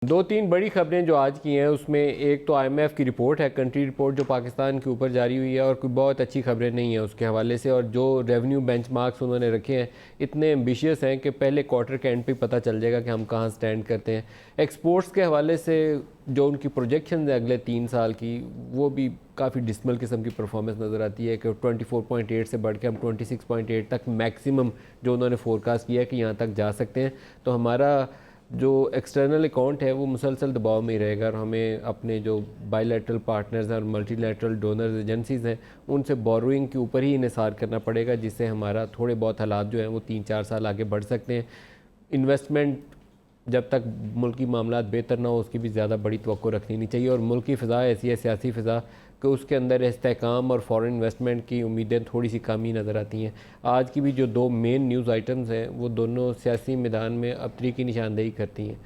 दो तीन बड़ी खबरें जो आज की हैं उसमें एक तो आईएमएफ की रिपोर्ट है, कंट्री रिपोर्ट जो पाकिस्तान के ऊपर जारी हुई है और कोई बहुत अच्छी खबरें नहीं है उसके हवाले से। और जो रेवेन्यू बेंचमार्क्स उन्होंने रखे हैं इतने एम्बिशियस हैं कि पहले क्वार्टर के एंड पे पता चल जाएगा कि हम कहाँ स्टैंड करते हैं। एक्सपोर्ट्स के हवाले से जो उनकी प्रोजेक्शन है अगले 3 साल की, वो भी काफ़ी डिसमल किस्म की परफॉर्मेंस नज़र आती है कि 24.8 से बढ़ के हम 26.8 तक मैक्सिमम जो उन्होंने फोरकास्ट किया कि यहाँ तक जा सकते हैं। तो हमारा जो एक्सटर्नल अकाउंट है वो मुसलसल दबाव में ही रहेगा और हमें अपने जो बायलैटरल पार्टनर्स हैं और मल्टीलैटरल डोनर्स एजेंसीज़ हैं उनसे बोरोइंग के ऊपर ही इन्हिसार करना पड़ेगा, जिससे हमारा थोड़े बहुत हालात जो हैं वो 3-4 साल आगे बढ़ सकते हैं। इन्वेस्टमेंट जब तक मुल्क की मामलात बेहतर ना हो उसकी भी ज़्यादा बड़ी तवक्को रखनी नहीं चाहिए। और मुल्क की फ़िज़ा ऐसी है, सियासी फ़िज़ा, कि उसके अंदर इस्तेहकाम और फॉरेन इन्वेस्टमेंट की उम्मीदें थोड़ी सी कम ही नज़र आती हैं। आज की भी जो दो मेन न्यूज़ आइटम्स हैं वो दोनों सियासी मैदान में अबतरी की निशानदेही करती हैं।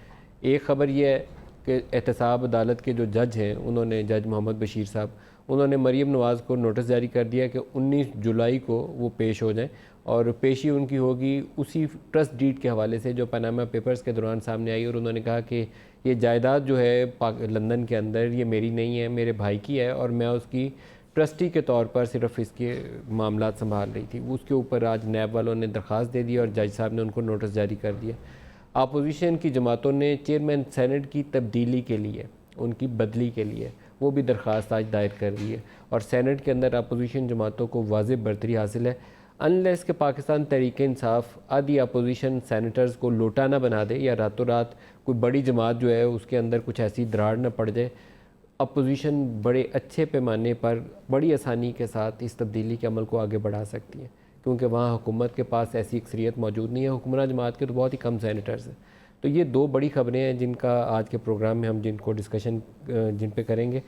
एक ख़बर यह है कि एहतसाब अदालत के जो जज हैं उन्होंने, जज मोहम्मद बशीर साहब, उन्होंने मरीम नवाज़ को नोटिस जारी कर दिया कि 19 जुलाई को वो पेश हो जाएं और पेशी उनकी होगी उसी ट्रस्ट डीड के हवाले से जो पनामा पेपर्स के दौरान सामने आई। और उन्होंने कहा कि ये जायदाद जो है लंदन के अंदर ये मेरी नहीं है, मेरे भाई की है और मैं उसकी ट्रस्टी के तौर पर सिर्फ इसके मामला संभाल रही थी। उसके ऊपर आज नैब वालों ने दरख्वास्त दे दी और जज साहब ने उनको नोटिस जारी कर दिया। अपोजिशन की जमातों ने चेयरमैन सेनेट की तब्दीली के लिए, उनकी बदली के लिए वो भी दरख्वास्त आज दायर कर दी है और सेनेट के अंदर अपोजिशन जमातों को वाज़ेह बर्तरी हासिल है। अनलेस के पाकिस्तान तहरीक इंसाफ आधी अपोजिशन सैनिटर्स को लोटा ना बना दे या रातों रात कोई बड़ी जमात जो है उसके अंदर कुछ ऐसी दरार न पड़ जाए, अपोजिशन बड़े अच्छे पैमाने पर बड़ी आसानी के साथ इस तब्दीली के अमल को आगे बढ़ा सकती है, क्योंकि वहाँ हुकूमत के पास ऐसी अक्सरियत मौजूद नहीं है। हुक्मरान जमात के तो बहुत ही कम सैनिटर्स हैं। तो ये दो बड़ी खबरें हैं जिनका आज के प्रोग्राम में हम जिनको डिस्कशन जिन पे करेंगे।